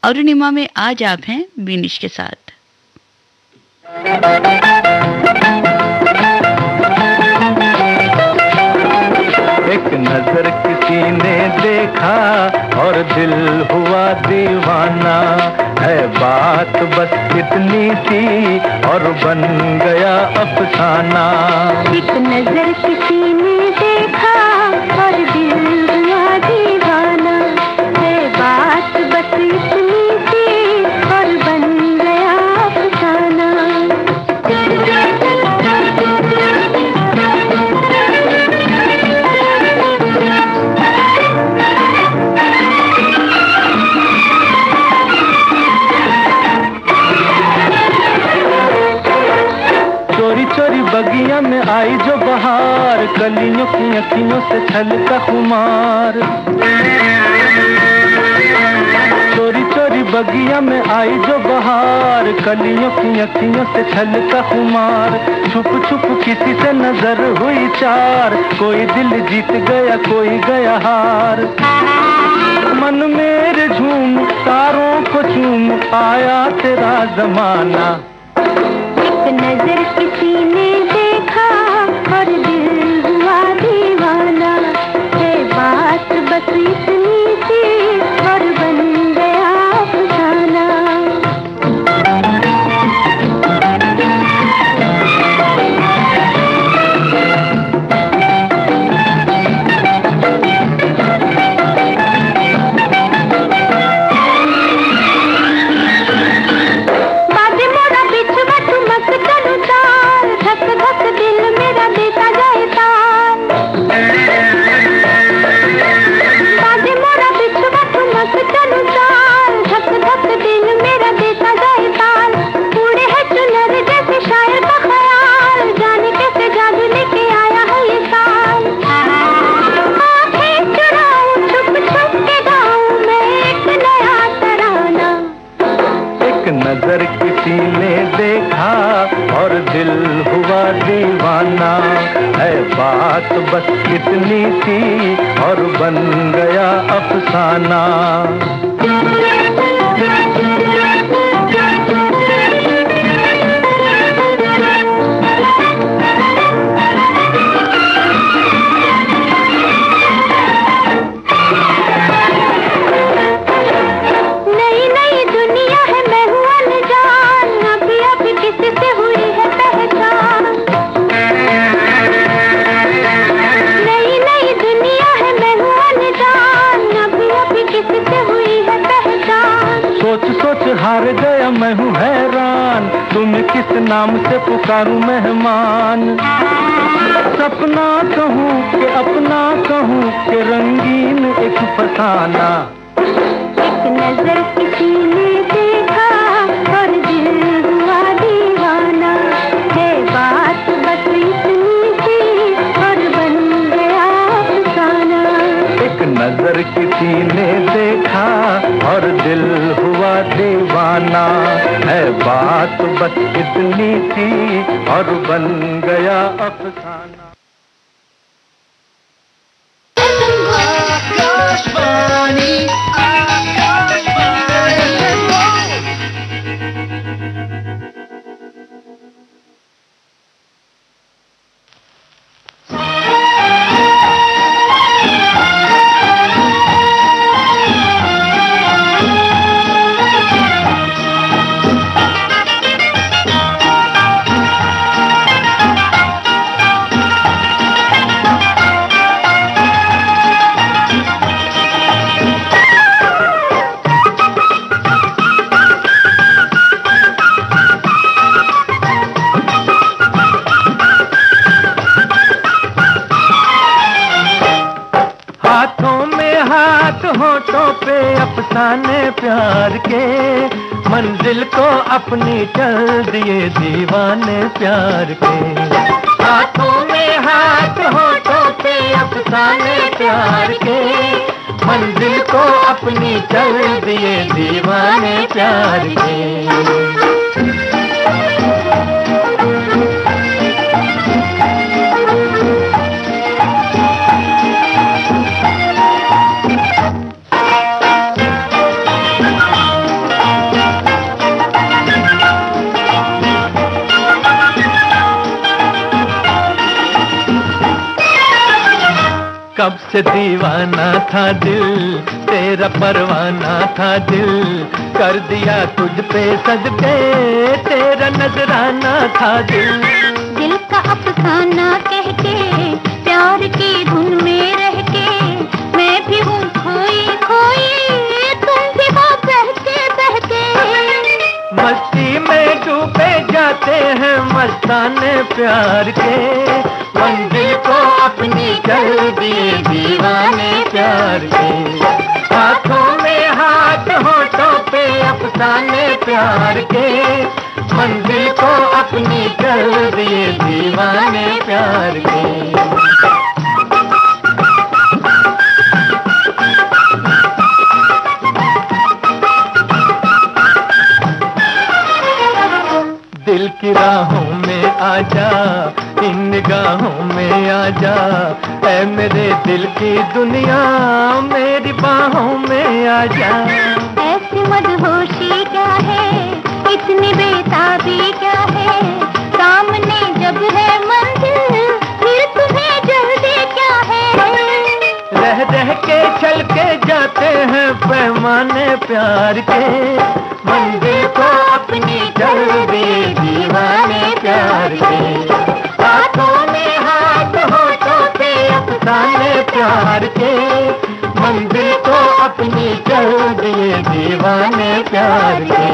अरुणिमा में आज आप हैं बीनिश के साथ। एक नजर किसी ने देखा और दिल हुआ दीवाना, है बात बस इतनी सी और बन गया अफसाना। एक नजर किसी ने देखा और दिल हुआ दीवाना, है बात बस इतनी सी और बन गया अफसाना। बगिया में आई जो बहार, कलियों की अखियों से छलका खुमार। चोरी चोरी बगिया में आई जो बहार, कलियों की अखियों से छलका खुमार। छुप छुप किसी से नजर हुई चार, कोई दिल जीत गया कोई गया हार। मन मेरे झूम तारों को चूम आया तेरा जमाना। एक नजर किसी ने देखा और दिल हुआ दीवाना, है बात बस इतनी सी और बन गया अफसाना। नजर किसी ने देखा और दिल हुआ दीवाना, है बात बस इतनी सी और बन गया अफसाना। हार गया मैं हूँ हैरान, तुम्हें किस नाम से पुकारूं मेहमान। सपना कहूँ कि अपना कहूँ कि रंगीन एक फसाना। एक नजर किसी ने देखा और दिल हुआ दीवाना, है बात बस इतनी सी और बन गया अफसाना। एक नजर किसी ने देखा और दिल हुआ दीवाना, है बात बस इतनी सी और बन गया अफसाना। होठों पे अफसाने प्यार के, मंजिल को अपनी चल दिए दीवाने प्यार के। हाथों में हाथ होठों पे अफसाने प्यार के, मंजिल को अपनी चल दिए दीवाने प्यार के। कब से दीवाना था दिल, तेरा परवाना था दिल, कर दिया तुझ पे सजदे, तेरा नजराना था दिल। दिल का अफसाना कह के, प्यार की धुन में रह के, मैं भी हूँ खोई खोई, तुम भी हो बहके बहके। मस्ती में डूबे जाते हैं मस्ताने प्यार के, मंजिल को अपनी कर दिए दीवाने प्यार के। हाथों में हाथ होठों पे अफसाने प्यार के, मंजिल को अपनी कर दिए दीवाने प्यार के। दिल की राहों में आजा, इन निगाहों में आजा, ऐ मेरे दिल की दुनिया मेरी बाहों में आजा। ऐसी मदहोशी क्या है, इतनी बेताबी क्या है, सामने जब है मंजिल फिर तुम्हें जल्दी क्या है। रह रह के चल के जाते हैं पैमाने प्यार के, मंजिल को अपनी कर दिए दीवाने प्यार के। हाथों में हाथ होठों पे अफसाने प्यार के, मंजिल को अपनी कर दिए दीवाने प्यार के।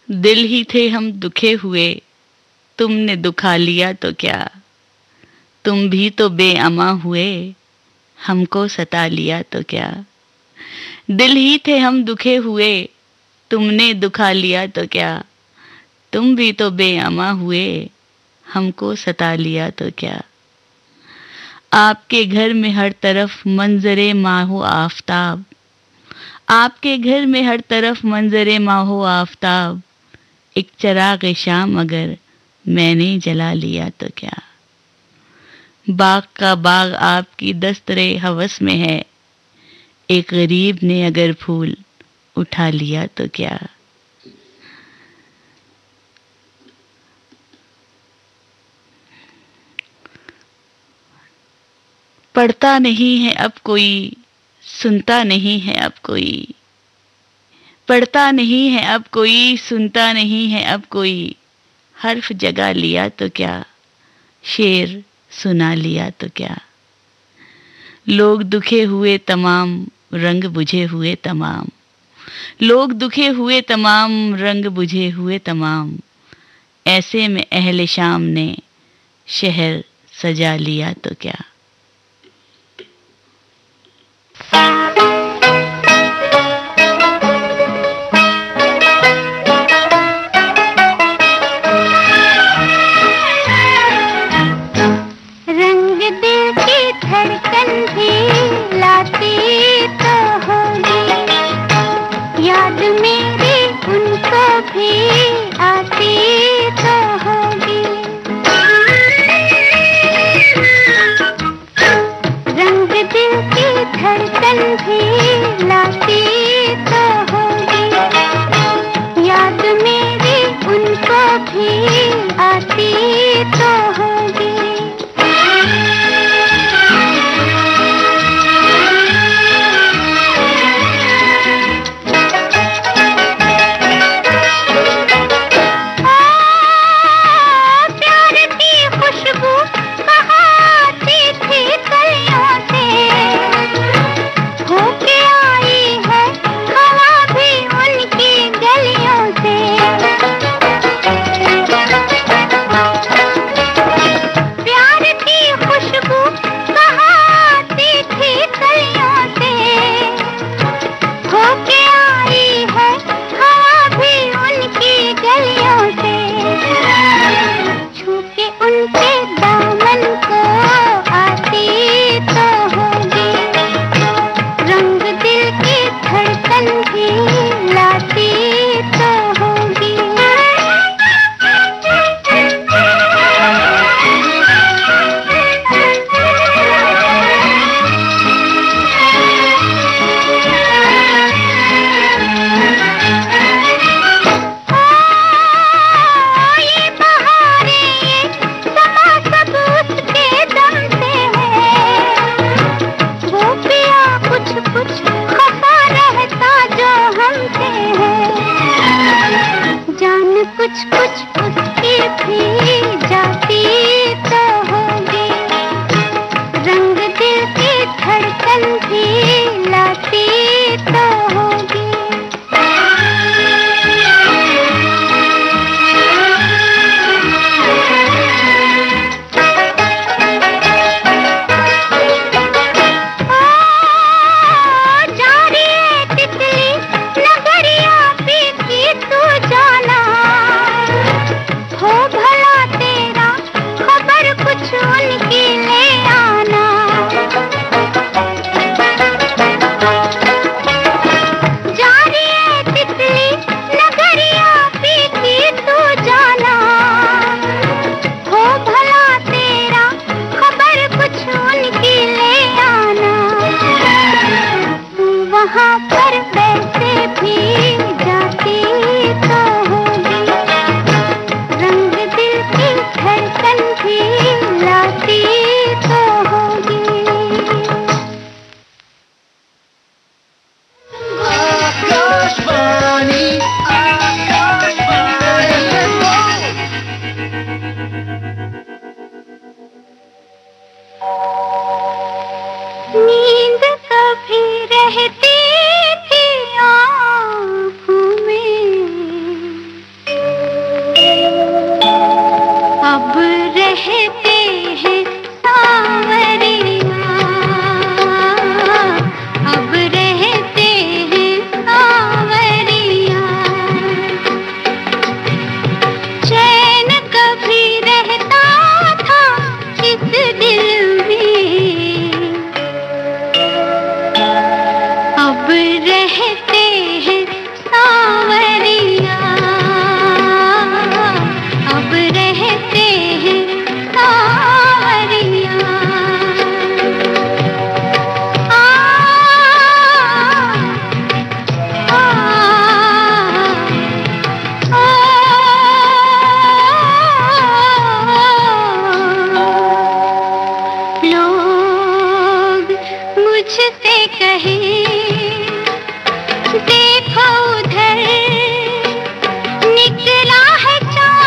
दिल ही थे हम दुखे हुए, तुमने दुखा लिया तो क्या, तुम भी तो बेअमा हुए, हमको सता लिया तो क्या। दिल ही थे हम दुखे हुए, तुमने दुखा लिया तो क्या, तुम भी तो बेअमा हुए, हमको सता लिया तो क्या। आपके घर में हर तरफ मंजरे माहो आफताब, आपके घर में हर तरफ मंजरे माहो आफताब, एक चराग शाम अगर मैंने जला लिया तो क्या। बाग का बाग आपकी दस्तरे हवस में है, एक गरीब ने अगर फूल उठा लिया तो क्या। पढ़ता नहीं है अब कोई, सुनता नहीं है अब कोई, पढ़ता नहीं है अब कोई, सुनता नहीं है अब कोई, हर्फ जगा लिया तो क्या, शेर सुना लिया तो क्या। लोग दुखे हुए तमाम, रंग बुझे हुए तमाम, लोग दुखे हुए तमाम, रंग बुझे हुए तमाम, ऐसे में अहले शाम ने शहर सजा लिया तो क्या। रंग दिल की धड़कन भी लाती तो होगी, याद मेरी उनको भी आती तो होगी। रंग दिल की धड़कन भी लाती तो होगी, याद मेरी उनको भी आती तो होगी। कुछ कुछ उसकी भी जाती तो होगी, रंग दिल की धड़कन भी लाती तो होगी। वहाँ पर वैसे भी जाती तो होगी, रंग दिल की धड़कन भी लाती तो होगी। आकाशवाणी, नींद कभी रहती थी आँखों में, अब रहते हैं सांवरिया, अब रहते हैं सांवरिया। चैन कभी रहता था इस दिल में, अब रहते हैं सांवरिया, अब रहते हैं सांवरिया। आ, आ, लोग मुझसे कहें देखो उधर निकला है चाँद,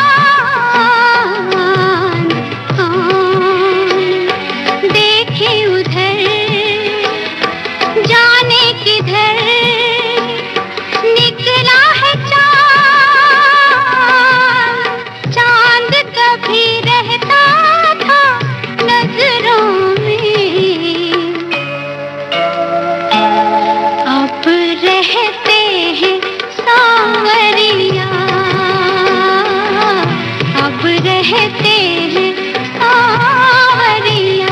देखे उधर जाने किधर निकला है चाँद। चाँद कभी रहता था नजरों में, अब रहते हैं सांवरिया, अब रहते हैं सांवरिया।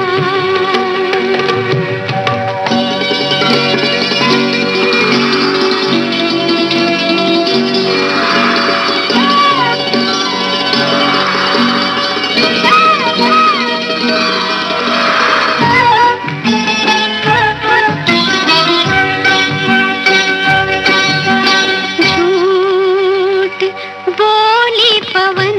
झूठ बोली पवन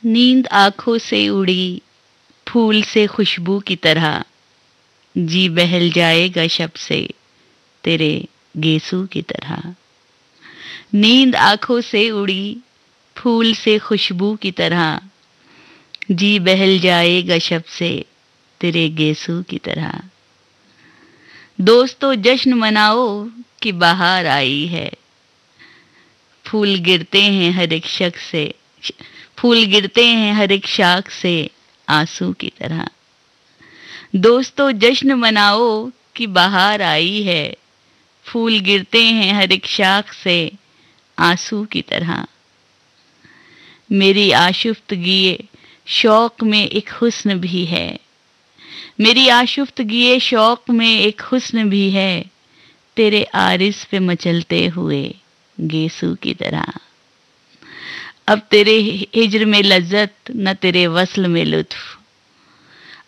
नींद आंखों से उड़ी फूल से खुशबू की तरह, जी बहल जाएगा शब से तेरे गेसू की तरह। नींद आंखों से उड़ी फूल से खुशबू की तरह, जी बहल जाएगा शब से तेरे गेसू की तरह। दोस्तों जश्न मनाओ कि बाहर आई है, फूल गिरते हैं हर एक शख्स से, फूल गिरते हैं हर एक शाख से आंसू की तरह। दोस्तों जश्न मनाओ कि बाहर आई है, फूल गिरते हैं हर एक शाख से आंसू की तरह। मेरी आशुफ्तगी शौक में एक हुस्न भी है, मेरी आशुफ्तगी शौक में एक हुस्न भी है, तेरे आरिस पे मचलते हुए गेसू की तरह। अब तेरे हिज्र में लज्जत न तेरे वस्ल में लुत्फ,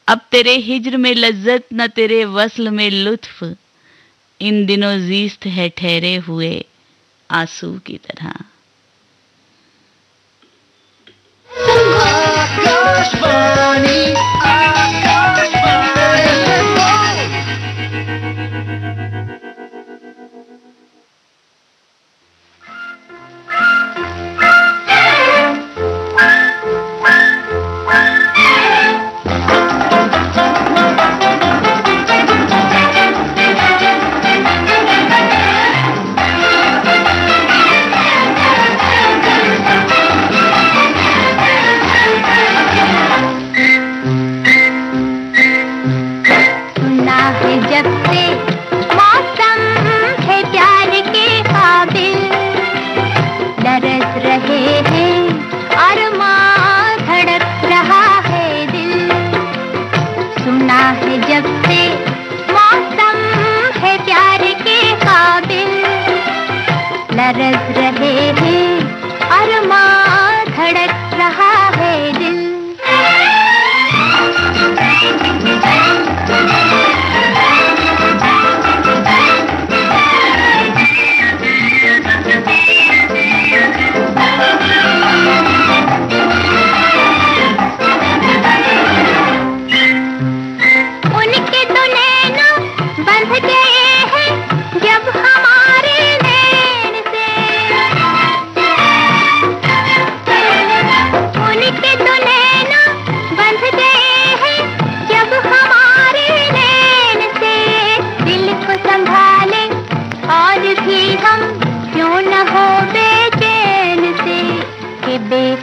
अब तेरे हिज्र में लज्जत न तेरे वस्ल में लुत्फ, इन दिनों जीस्त है ठहरे हुए आंसू की तरह। आकाशवाणी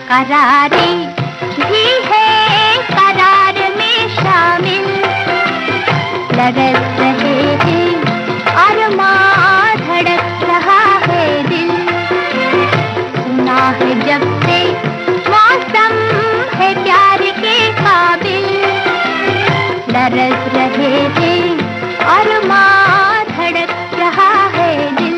करारी भी है करार में शामिल, लरस रहे हैं और माँ धड़क रहा है दिल। सुना है जब से मौसम है प्यार के काबिल, लरस रहे हैं और माँ धड़क रहा है दिल।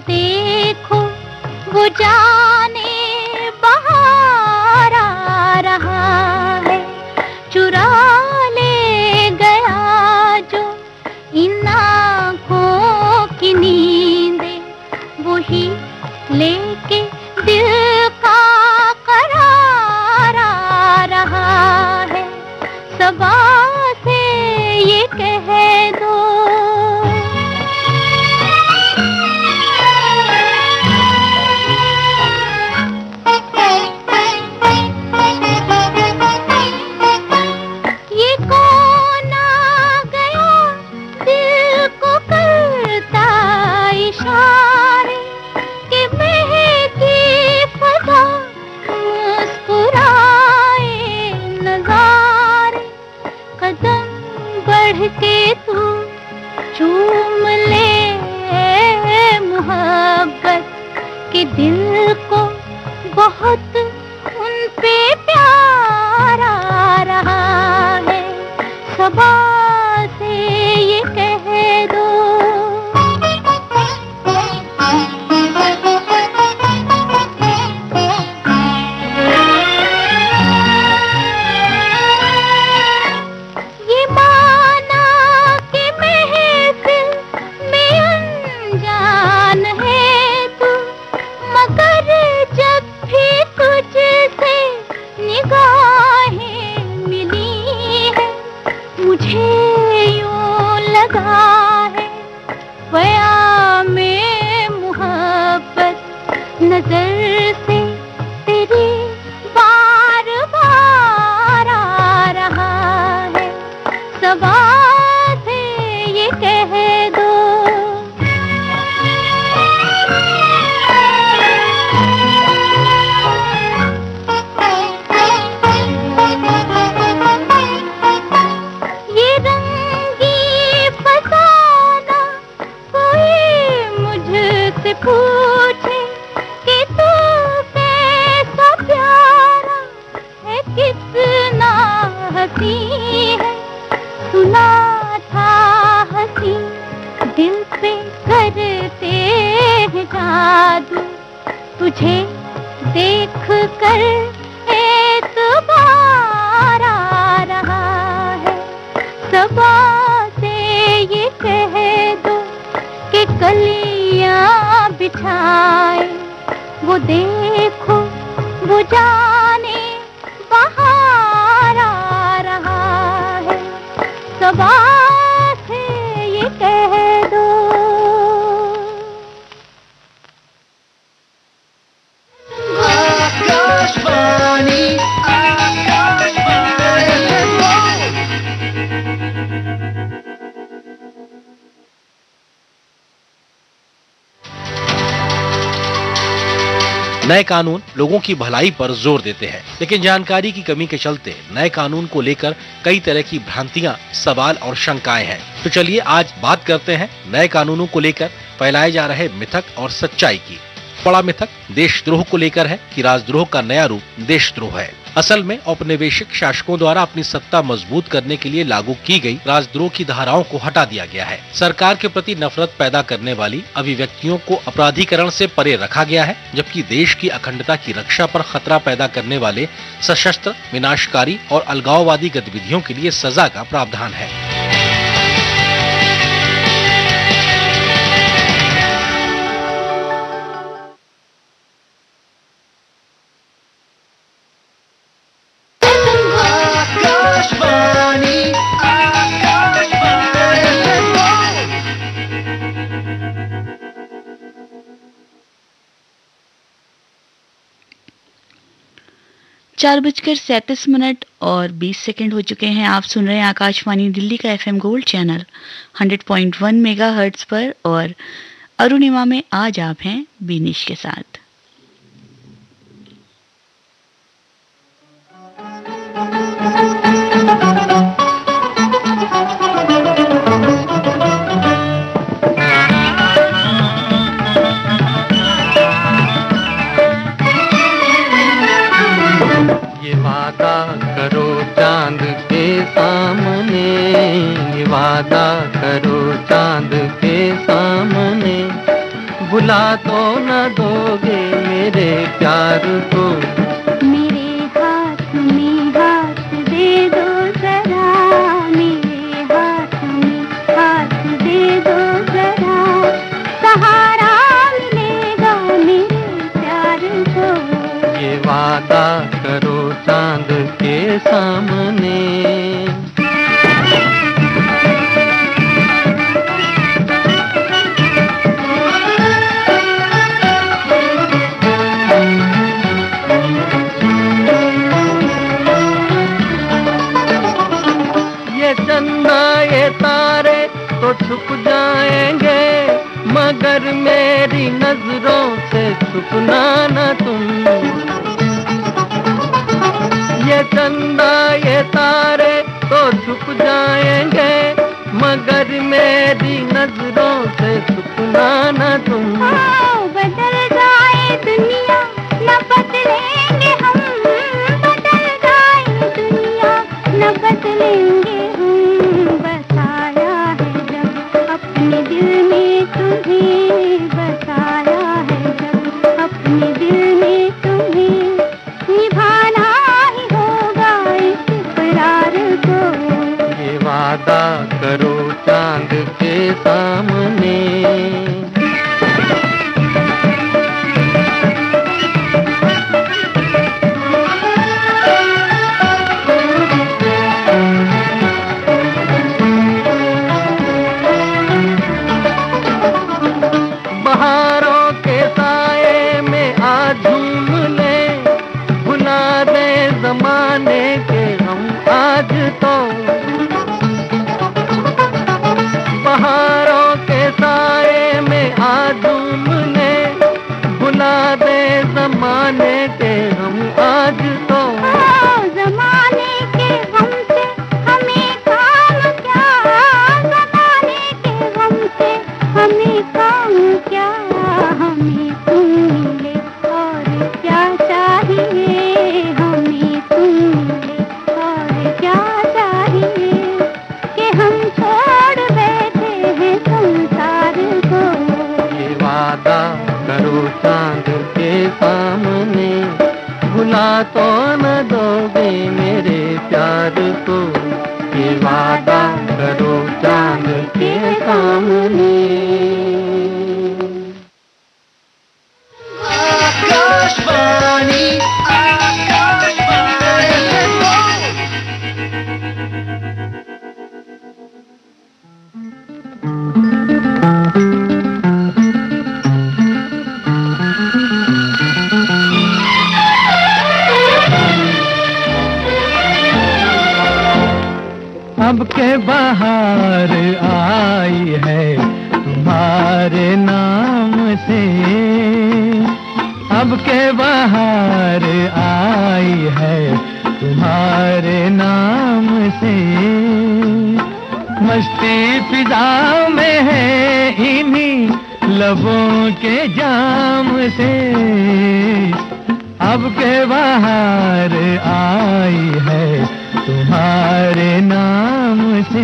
देखो वो जाने बाहर आ रहा है, चुरा ले गया जो इन आँखों की नींदें, वही लेके दिल का करार आ रहा है। सबा से ये कह दो ये कौन आ गया दिल को करता इशारे कि महकी फजा मुस्कुराए नजारे, कदम बढ़ के तू चूम ले मोहब्बत के दिल को, बहुत उन पे प्यार आ रहा है। सबा से ये कह दो ये माना कि महफिल में अनजान है तू, मगर जब भी तुझसे निगाहें मिली है, मुझे यूं लगा है क़यामे मोहब्बत नजर से तेरी बार बार आ रहा है। सबा से ये कह दो ये रंगी फसाना कोई मुझसे पूछे कि तू कैसा प्यारा है, कितना हंसी है। सुना था हंसी दिल पे करते हैं जादू, तुझे देख कर एतबार आ रहा है। सबा से ये कह दो कि कलियां बिछाए, वो देखो वो जाने बाहर आ रहा है। सबा से ये कह दो आकाशवाणी नए कानून लोगों की भलाई पर जोर देते हैं, लेकिन जानकारी की कमी के चलते नए कानून को लेकर कई तरह की भ्रांतियां, सवाल और शंकाएं हैं। तो चलिए आज बात करते हैं नए कानूनों को लेकर फैलाए जा रहे मिथक और सच्चाई की। बड़ा मिथक देशद्रोह को लेकर है कि राजद्रोह का नया रूप देशद्रोह है। असल में औपनिवेशिक शासकों द्वारा अपनी सत्ता मजबूत करने के लिए लागू की गई राजद्रोह की धाराओं को हटा दिया गया है। सरकार के प्रति नफरत पैदा करने वाली अभिव्यक्तियों को अपराधीकरण से परे रखा गया है, जबकि देश की अखंडता की रक्षा पर खतरा पैदा करने वाले सशस्त्र, विनाशकारी और अलगाववादी गतिविधियों के लिए सजा का प्रावधान है। आकाशवाणी 4:37 और 20 सेकंड हो चुके हैं। आप सुन रहे हैं आकाशवाणी दिल्ली का FM गोल्ड चैनल 100.1 मेगाहर्ट्ज पर और अरुणिमा में आज आप हैं बीनिश के साथ। वादा करो चांद के सामने, ये वादा करो चांद के सामने, भुला तो न दोगे मेरे प्यार को। मेरे हाथ में हाथ दे दो जरा, मेरे हाथ में हाथ दे दो जरा, सहारा मिलेगा मेरे प्यार को। ये वादा करो चांद के सामने, चंदा ये तारे तो छुप जाएंगे, मगर मेरी नजरों से छुपना न तुम। ये चंदा ये तारे तो छुप जाएंगे, मगर मेरी नजरों से छुपना न तुम। बदल जाए दुनिया न बदलेंगे हम, बदल जाए दुनिया न बदलेंगे। बसाया है जब अपने दिल में तुम्हें, बसाया है जब अपने दिल में तुम्हें, निभाना ही होगा इस इकरार को। ये वादा करो चांद के सामने, बहारों के साए में आज झूम ले, भुला दे जमाने के हम आज तो। बहारों के साए में आज झूम ले, भुला दे जमाने के हम आज तो। जमाने के गम से हमें काम क्या, जमाने के गम से हमें काम क्या, हमें तुम मिले और क्या चाहिए, हमें तुम मिले और क्या चाहिए, कि हम छोड़ बैठे हैं संसार को। ये वादा करो चांद के सामने, भुला तो न दोगे मेरे प्यार को। ये वादा करो चांद के सामने। आकाशवाणी आकाशवाणी। अब के बहार आई है तुम्हारे नाम से, अब के बहार आई है तुम्हारे नाम से। मस्ती फिजा में है इन्हीं लबों के जाम से, अब के बहार आई है तुम्हारे नाम से।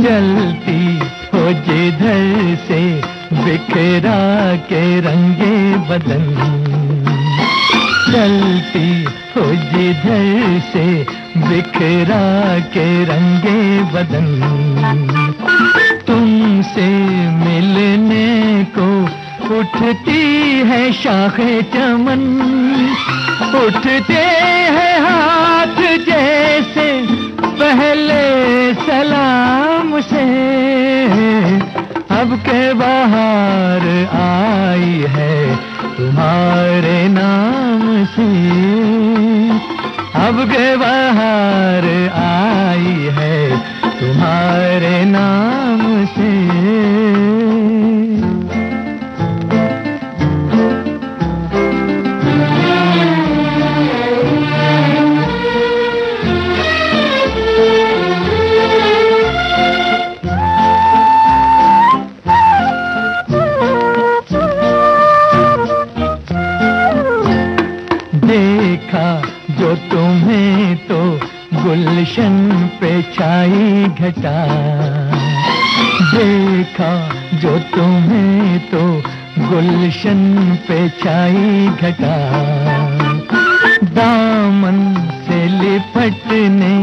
चलती हो जिधर से बिखरा के रंगे बदन, चलती हो जिधर से बिखरा के रंगे बदन। तुमसे मिलने को उठती है शाखे चमन, उठते हैं हाथ जैसे पहले सलाम से। अब के बहार आई है तुम्हारे नाम से, अब के बहार आई है तुम्हारे नाम से। पे छाई घटा, देखा जो तुम्हें तो गुलशन पे छाई घटा, दामन से लिपटने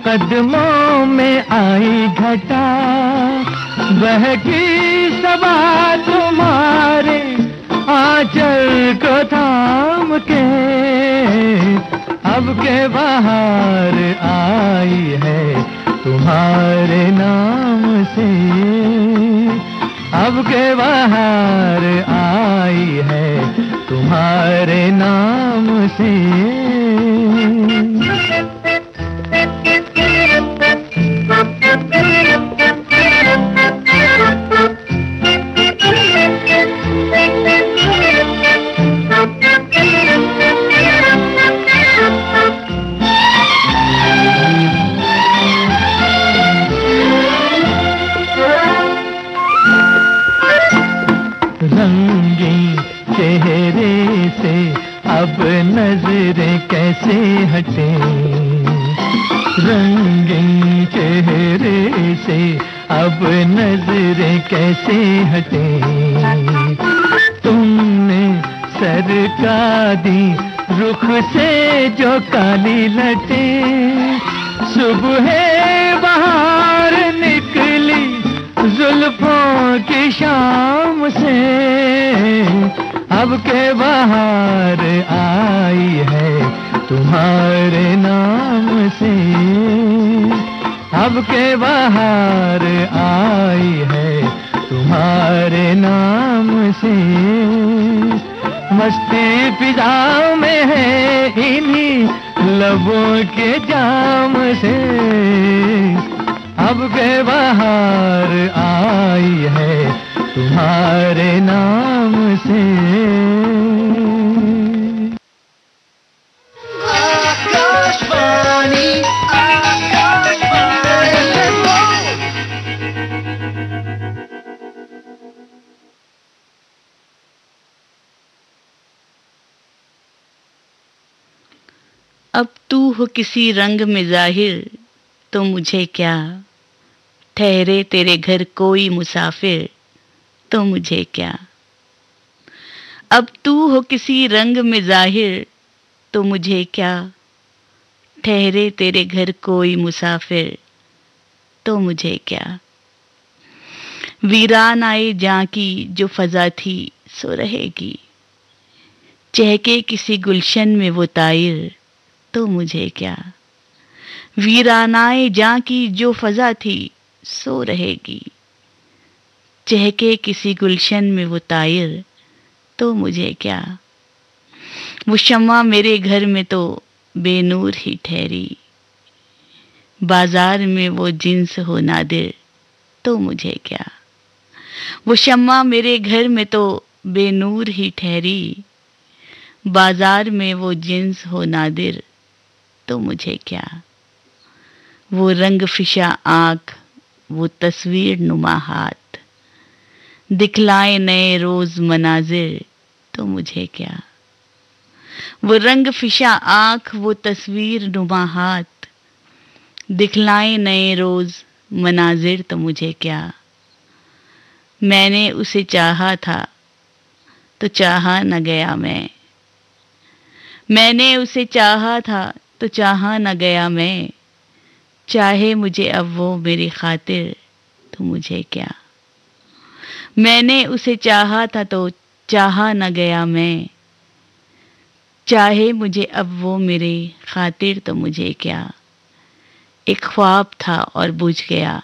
कदमों में आई घटा, बहकी सबा तुम्हारे आंचल को थाम के, अब के बाहर आई है तुम्हारे नाम से, अब के बाहर आई है तुम्हारे नाम से। रंगीन चेहरे से अब नजरें कैसे हटे, रंगीन चेहरे से अब नजरें कैसे हटे, तुमने सरका दी रुख से जो काली लटे, सुबह बाहर निकली जुल्फों की शाम से, अब के बाहर आई है तुम्हारे नाम से, अब के बाहर आई है तुम्हारे नाम से। मस्ती फिजा में है इन्हीं लबों के जाम से, अब के बाहर आई है तुम्हारे नाम से। आकाशवाणी आकाशवाणी। अब तू हो किसी रंग में जाहिर तो मुझे क्या, ठहरे तेरे घर कोई मुसाफिर तो मुझे क्या। अब तू हो किसी रंग में जाहिर तो मुझे क्या, ठहरे तेरे घर कोई मुसाफिर तो मुझे क्या। वीरान आए जहाँ की जो फजा थी सो रहेगी, चहके किसी गुलशन में वो तायर तो मुझे क्या। वीरानाए जहाँ की जो फजा थी सो रहेगी, चहके किसी गुलशन में वो तायर तो मुझे क्या। वो शम्मा मेरे घर में तो बेनूर ही ठहरी, बाजार में वो जिन्स हो नादिर तो मुझे क्या। वो शम्मा मेरे घर में तो बेनूर ही ठहरी, बाजार में वो जिन्स हो नादिर तो मुझे क्या। वो रंग फिशा आँख, वो तस्वीर नुमा हाथ, दिखलाए नए रोज मनाजिर तो मुझे क्या। वो रंग फिशा आँख, वो तस्वीर नुमा हाथ, दिखलाए नए रोज मनाजिर तो मुझे क्या। मैंने उसे चाहा था तो चाहा न गया मैं, मैंने उसे चाहा था तो चाहा न गया मैं, चाहे मुझे अब वो मेरी खातिर तो मुझे क्या। मैंने उसे चाहा था तो चाहा न गया मैं, चाहे मुझे अब वो मेरी खातिर तो मुझे क्या। एक ख्वाब था और बुझ गया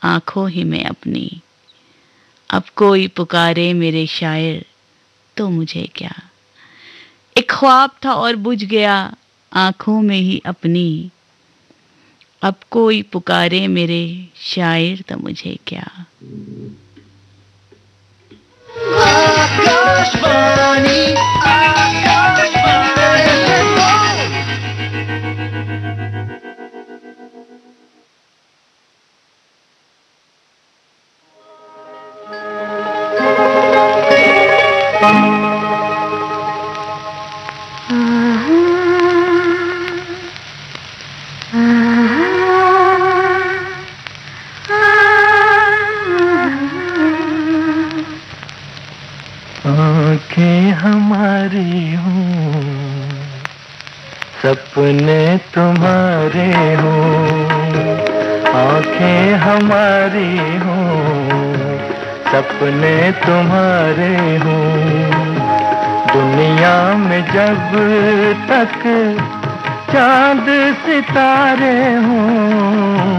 आँखों ही में अपनी, अब कोई पुकारे मेरे शायर तो मुझे क्या। एक ख्वाब था और बुझ गया आँखों में ही अपनी, अब कोई पुकारे मेरे शायर तो मुझे क्या। आकाशवाणी आकाशवाणी। आहा सपने तुम्हारे हों, आंखें हमारी हों, सपने तुम्हारे हों, दुनिया में जब तक चांद सितारे हों,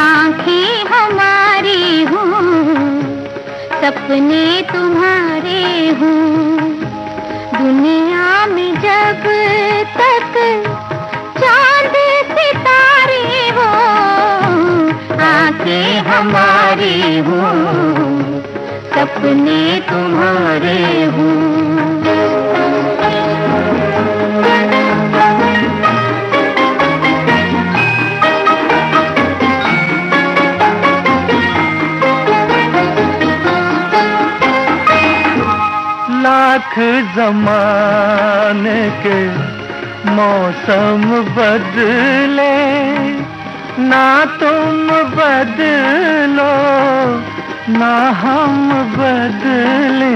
आंखें हमारी हों, सपने तुम्हारे हों, दुनिया में जब तक चांद सितारे हों, आंखें हमारी हों, सपने तुम्हारे हों। लाख ज़माने के मौसम बदले, ना तुम बदलो ना हम बदले।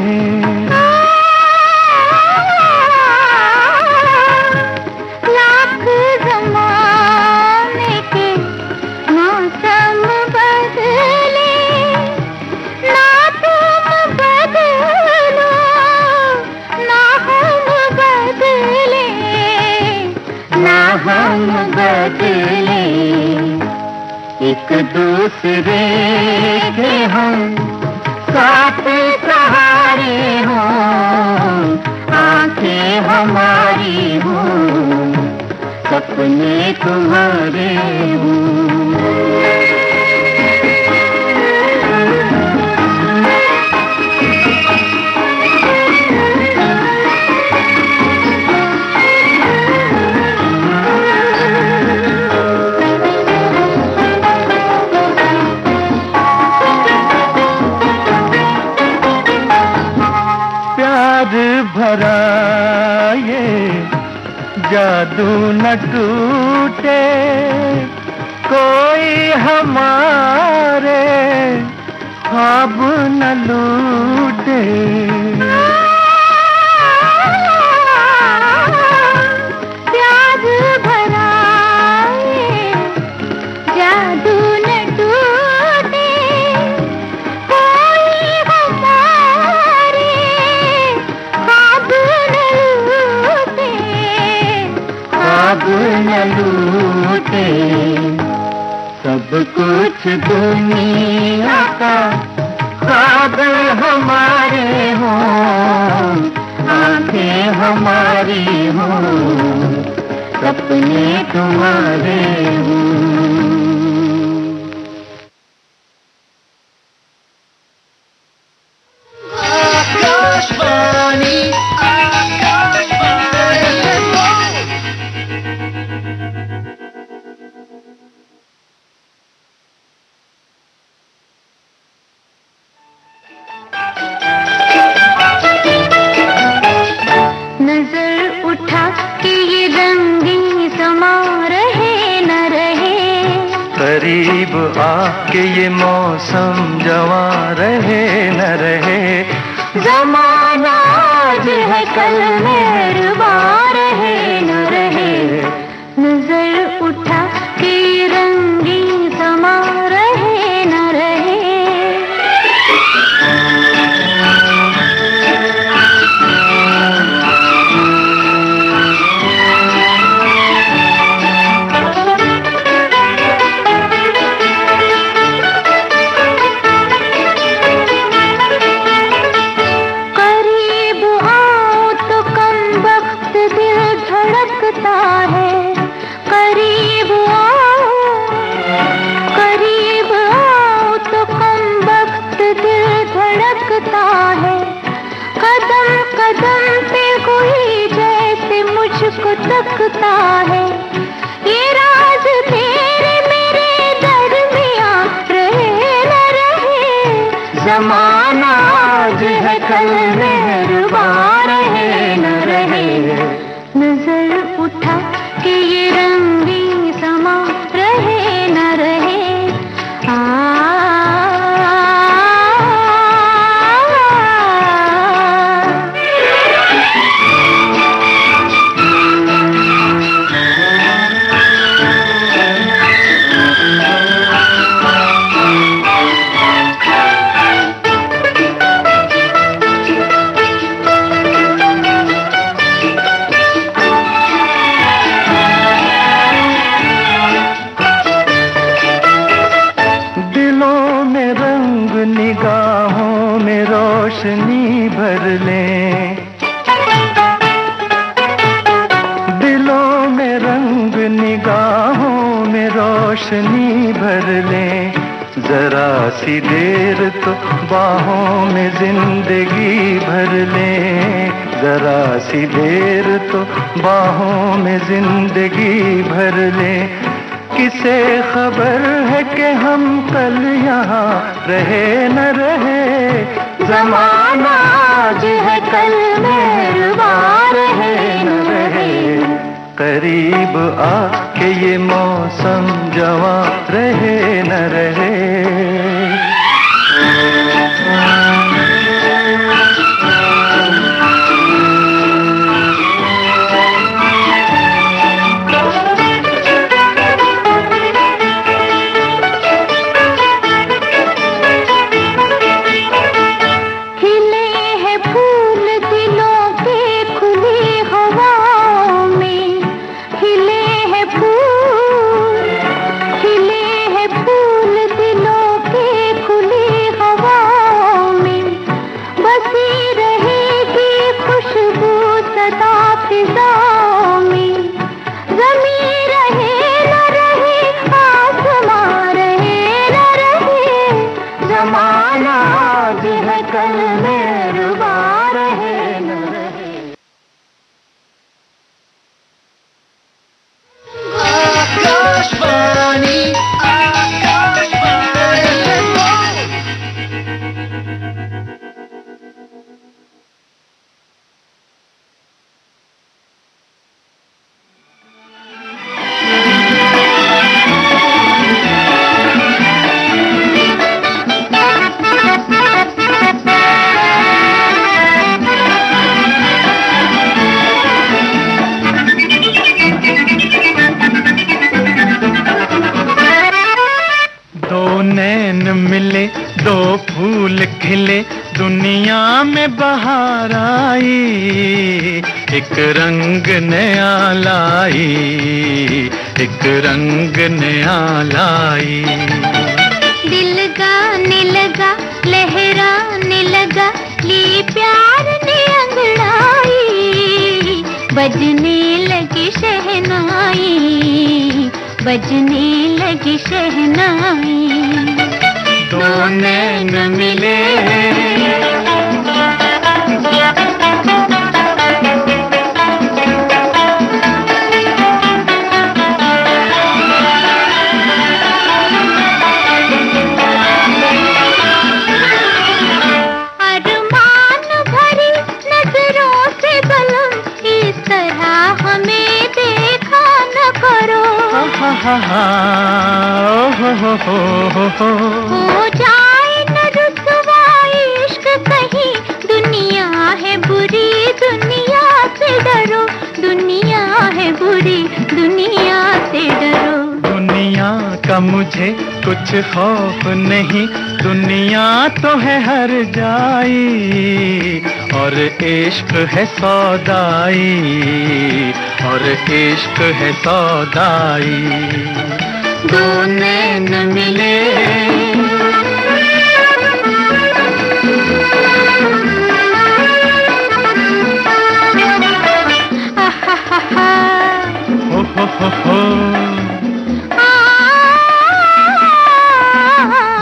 लाख ज़माने के मौसम बदले, ना तुम बदलो ना हम बदले, ना हम बदले। एक दूसरे के हम साथ सहारे हों, आंखें हमारी हों, सपने तुम्हारे हों। भरा ये जादू न टूटे, कोई हमारे ख्वाब न लूटे। प्यार भरा ये जादू न टूटे, कोई हमारे ख्वाब न लूटे। सब कुछ दुनिया का ख्वाब हमारे हों, आंखें हमारी हों, सपने तुम्हारे हों। आकाशवाणी नजर उठा के ये रंगी समा रहे न रहे, करीब आके ये मौसम जवा रहे न रहे। ज़माना आज है कल मेहरबान रहे न रहे। नजर उठा के ये रंगी समा रहे न रहे। तकता है ये राज तेरे मेरे दरमियां रहे न रहे। ज़माना आज है कल मेहरबान रहे न रहे। नजर उठा के ये रंगी समा रहे न रहे। रोशनी भर लें, दिलों में रंग निगाहों में रोशनी भर लें, जरा सी देर तो बाहों में जिंदगी भर लें, जरा सी देर तो बाहों में जिंदगी भर लें। किसे खबर है कि हम कल यहाँ रहे न रहे, ज़माना आज है कल मेहरबान रहे न रहे, करीब आके ये मौसम जवां रहे न रहे। दुनिया में बहार आई, एक रंग नया लाई, एक रंग नया लाई। दिल गाने लगा, लहराने लगा, ली प्यार ने अंगड़ाई, बजने लगी शहनाई, बजने लगी शहनाई। दो नैन मिले हो जाए न रुसवा इश्क कहीं, दुनिया है बुरी, दुनिया से डरो, दुनिया है बुरी, दुनिया से डरो। दुनिया का मुझे कुछ खौफ नहीं, दुनिया तो है हर जाई, और इश्क है सौदाई, और इश्क है सौदाई। दो नैन मिले हो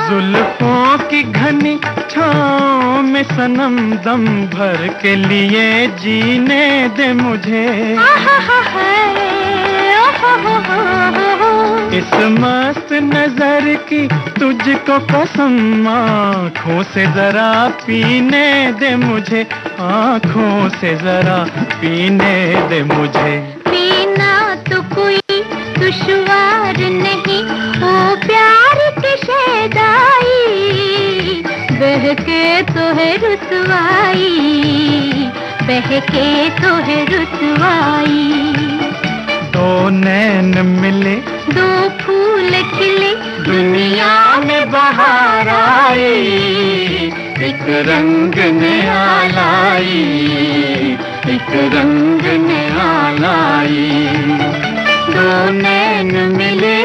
जुल्फों की घनी छाँव में सनम दम भर के लिए जीने दे मुझे, इस मस्त नजर की तुझको कसम, आँखों से जरा पीने दे मुझे, आँखों से जरा पीने दे मुझे। पीना तो कोई दुश्वार नहीं, ओ प्यार की शहदाई, बहके तो है रुसवाई, बहके तो है रुसवाई। दो नैन मिले, दो फूल खिले, दुनिया में बहार आई, एक रंग नया लाई, एक रंग नया लाई। दो नैन मिले